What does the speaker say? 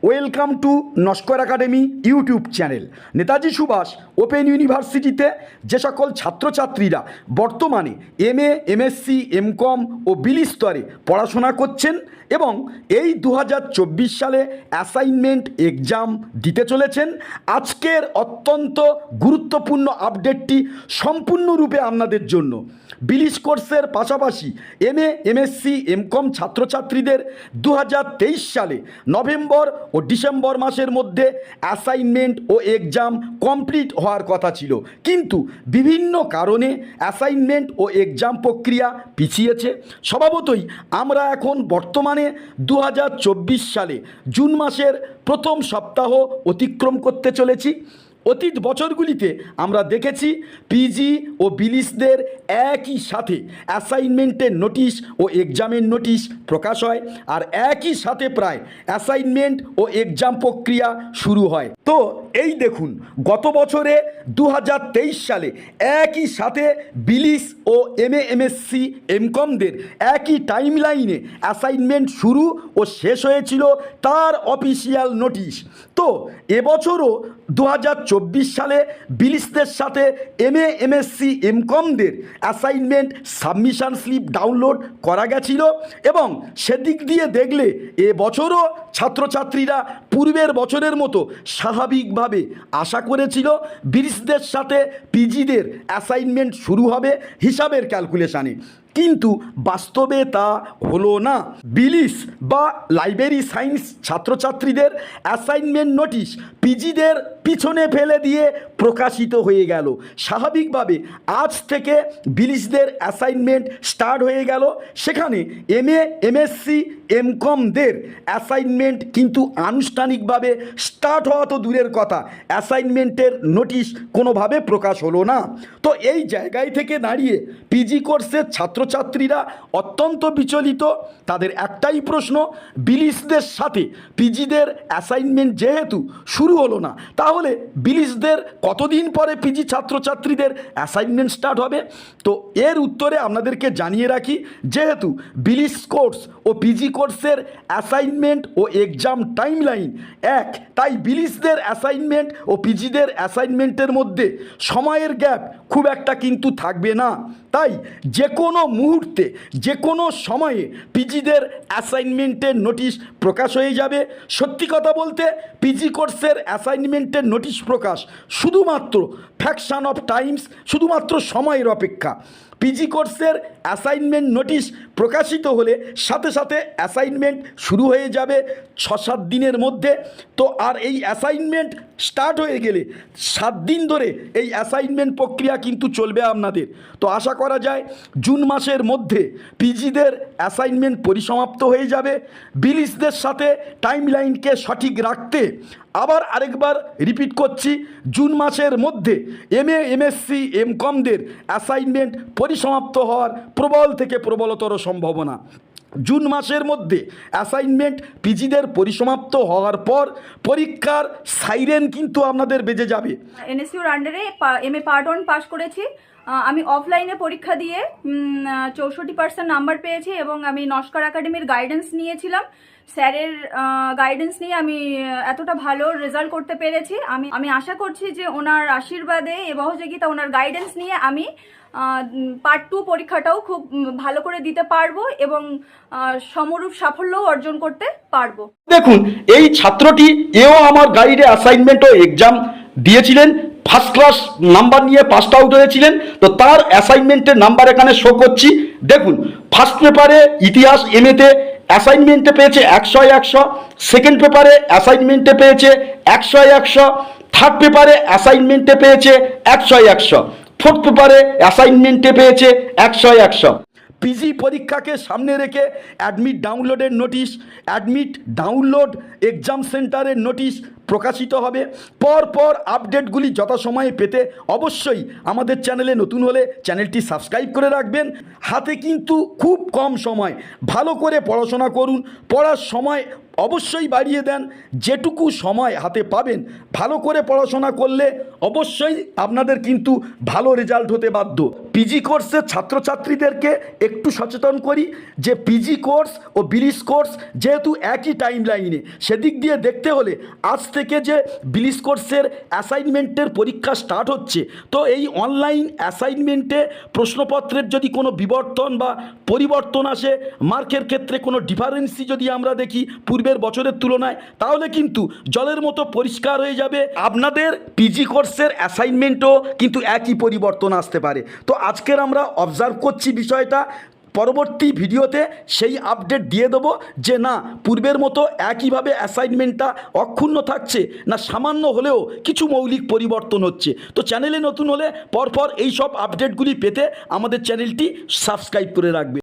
Welcome to Naskar academy YouTube channel. Netaji Subhash open ইউনিভার্সিটিতে যে সকল ছাত্রছাত্রীরা বর্তমানে এমএ, এমএসসি, এমকম ও বিলি স্তরে পড়াশোনা করছেন এবং এই 2024 সালে অ্যাসাইনমেন্ট এক্সাম দিতে চলেছেন, আজকের অত্যন্ত গুরুত্বপূর্ণ আপডেটটি সম্পূর্ণরূপে আপনাদের জন্য। বিলিস কোর্সের পাশাপাশি এমএ, এমএসসি, এমকম ছাত্রছাত্রীদের 2023 সালে নভেম্বর ও ডিসেম্বর মাসের মধ্যে অ্যাসাইনমেন্ট ও এক্সাম কমপ্লিট হওয়ার কথা ছিল, কিন্তু বিভিন্ন কারণে অ্যাসাইনমেন্ট ও এক্সাম প্রক্রিয়া পিছিয়েছে। স্বভাবতই আমরা এখন বর্তমানে 2024 সালে জুন মাসের প্রথম সপ্তাহ অতিক্রম করতে চলেছি। অতীত বছরগুলিতে আমরা দেখেছি পিজি ও বিলিসদের একই সাথে অ্যাসাইনমেন্টের নোটিশ ও এক্সামের নোটিশ প্রকাশ হয়, আর একই সাথে প্রায় অ্যাসাইনমেন্ট ও এক্সাম প্রক্রিয়া শুরু হয়। তো এই দেখুন, গত বছরে 2023 সালে একই সাথে বিলিস ও এমএ, এমএসসি, এমকমদের একই টাইম লাইনে অ্যাসাইনমেন্ট শুরু ও শেষ হয়েছিল তার অফিসিয়াল নোটিশ। তো এবছরও 2024 সালে বিলিসদের সাথে এমএ, এমএসসি, এমকমদের অ্যাসাইনমেন্ট সাবমিশন স্লিপ ডাউনলোড করা গেছিল এবং সেদিক দিয়ে দেখলে এবছরও ছাত্রছাত্রীরা পূর্বের বছরের মতো স্বাভাবিকভাবে আশা করেছিল বিলিসদের সাথে পিজিদের অ্যাসাইনমেন্ট শুরু হবে হিসাবের ক্যালকুলেশানে, কিন্তু বাস্তবে তা হলো না। বিলিস বা লাইব্রেরি সায়েন্স ছাত্রছাত্রীদের অ্যাসাইনমেন্ট নোটিশ পিজিদের পিছনে ফেলে দিয়ে প্রকাশিত হয়ে গেল। স্বাভাবিকভাবে আজ থেকে বিলিসদের অ্যাসাইনমেন্ট স্টার্ট হয়ে গেল। সেখানে এমএ, এমএসসি, এমকমদের অ্যাসাইনমেন্ট কিন্তু আনুষ্ঠানিকভাবে স্টার্ট হওয়া তো দূরের কথা, অ্যাসাইনমেন্টের নোটিশ কোনোভাবে প্রকাশ হলো না। তো এই জায়গায় থেকে দাঁড়িয়ে পিজি কোর্সের ছাত্রছাত্রীরা অত্যন্ত বিচলিত। তাদের একটাই প্রশ্ন, বিলিসদের সাথে পিজিদের অ্যাসাইনমেন্ট যেহেতু শুরু হলো না, তাহলে বিলিসদের কতদিন পরে পিজি ছাত্রছাত্রীদের অ্যাসাইনমেন্ট স্টার্ট হবে? তো এর উত্তরে আপনাদেরকে জানিয়ে রাখি, যেহেতু বিলিস কোর্স ও পিজি কোর্সের অ্যাসাইনমেন্ট ও এক্সাম টাইম লাইন এক, তাই বিলিসদের অ্যাসাইনমেন্ট ও পিজিদের অ্যাসাইনমেন্টের মধ্যে সময়ের গ্যাপ খুব একটা কিন্তু থাকবে না। তাই যে কোনো মুহূর্তে, যে কোনো সময়ে পিজিদের অ্যাসাইনমেন্টের নোটিশ প্রকাশ হয়ে যাবে। সত্যি কথা বলতে পিজি কোর্সের অ্যাসাইনমেন্টের নোটিশ প্রকাশ শুধুমাত্র ফ্র্যাকশন অফ টাইমস, শুধুমাত্র সময়ের অপেক্ষা। পিজি কোর্সের অ্যাসাইনমেন্ট নোটিশ প্রকাশিত হলে সাথে সাথে অ্যাসাইনমেন্ট শুরু হয়ে যাবে 6-7 দিনের মধ্যে। তো আর এই অ্যাসাইনমেন্ট স্টার্ট হয়ে গেলে 7 দিন ধরে এই অ্যাসাইনমেন্ট প্রক্রিয়া কিন্তু চলবে আপনাদের। তো আশা করা যায় জুন মাসের মধ্যে পিজিদের অ্যাসাইনমেন্ট পরিসমাপ্ত হয়ে যাবে। বিলিসদের সাথে টাইম লাইনকে সঠিক রাখতে আবার আরেকবার রিপিট করছি, জুন মাসের মধ্যে এমএ, এমএসসি, এমকমদের অ্যাসাইনমেন্ট পরিসমাপ্ত হওয়ার প্রবল থেকে প্রবলতর সম্ভাবনা। জুন মাসের মধ্যে অ্যাসাইনমেন্ট পিজিদের পরিসমাপ্ত হওয়ার পর পরীক্ষার সাইরেন কিন্তু আপনাদের বেজে যাবে। এনএসইউর আন্ডারে এমএ পার্ট 1 পাস করেছি। আমি অফলাইনে পরীক্ষা দিয়ে 64% নাম্বার পেয়েছি এবং আমি নস্কর একাডেমির গাইডেন্স নিয়েছিলাম। স্যারের গাইডেন্স নিয়ে আমি এতটা ভালো রেজাল্ট করতে পেরেছি। আমি আশা করছি যে ওনার আশীর্বাদে সহযোগিতা, ওনার গাইডেন্স নিয়ে আমি পার্ট 2 পরীক্ষাটাও খুব ভালো করে দিতে পারবো এবং সমরূপ সাফল্যও অর্জন করতে পারবো। দেখুন, এই ছাত্রটি এও আমার গাইডে অ্যাসাইনমেন্ট ও এক্সাম দিয়েছিলেন, ফার্স্ট ক্লাস নাম্বার নিয়ে পাসড আউট হয়েছিলেন। তো তার অ্যাসাইনমেন্টের নাম্বার এখানে শো করছি। দেখুন, ফার্স্ট পেপারে ইতিহাস এমএতে অ্যাসাইনমেন্টে পেয়েছে 100-100, সেকেন্ড পেপারে অ্যাসাইনমেন্টে পেয়েছে 100-100, থার্ড পেপারে অ্যাসাইনমেন্টে পেয়েছে 100-100, ফোর্থ পেপারে অ্যাসাইনমেন্টে পেয়েছে 100-100। পিজি পরীক্ষাকে সামনে রেখে অ্যাডমিট ডাউনলোডের নোটিশ, অ্যাডমিট ডাউনলোড এক্সাম সেন্টারের নোটিশ প্রকাশিত হবে। পর আপডেটগুলি যথাসময়ে পেতে অবশ্যই আমাদের চ্যানেলে নতুন হলে চ্যানেলটি সাবস্ক্রাইব করে রাখবেন। হাতে কিন্তু খুব কম সময়, ভালো করে পড়াশোনা করুন, পড়ার সময় অবশ্যই বাড়িয়ে দেন। যেটুকু সময় হাতে পাবেন ভালো করে পড়াশোনা করলে অবশ্যই আপনাদের কিন্তু ভালো রেজাল্ট হতে বাধ্য। পিজি কোর্সের ছাত্রছাত্রীদেরকে একটু সচেতন করি যে পিজি কোর্স ও বিলিস কোর্স যেহেতু একই টাইম লাইনে, সেদিক দিয়ে দেখতে হলে আজ থেকে যে বিলিস কোর্সের অ্যাসাইনমেন্টের পরীক্ষা স্টার্ট হচ্ছে, তো এই অনলাইন অ্যাসাইনমেন্টে প্রশ্নপত্রের যদি কোনো বিবর্তন বা পরিবর্তন আসে, মার্কের ক্ষেত্রে কোনো ডিফারেন্সই যদি আমরা দেখি পূর্বের বছরের তুলনায়, তাহলে কিন্তু জলের মতো পরিষ্কার হয়ে যাবে। আপনাদের পিজি কোর্সের অ্যাসাইনমেন্টও কিন্তু একই পরিবর্তন আসতে পারে। তো আজকের আমরা অবজার্ভ করছি বিষয়টা, পরবর্তী ভিডিওতে সেই আপডেট দিয়ে দেবো যে না পূর্বের মতো একইভাবে অ্যাসাইনমেন্টটা অক্ষুণ্ণ থাকছে, না সামান্য হলেও কিছু মৌলিক পরিবর্তন হচ্ছে। তো চ্যানেলে নতুন হলে পরপর এই সব আপডেটগুলি পেতে আমাদের চ্যানেলটি সাবস্ক্রাইব করে রাখবে।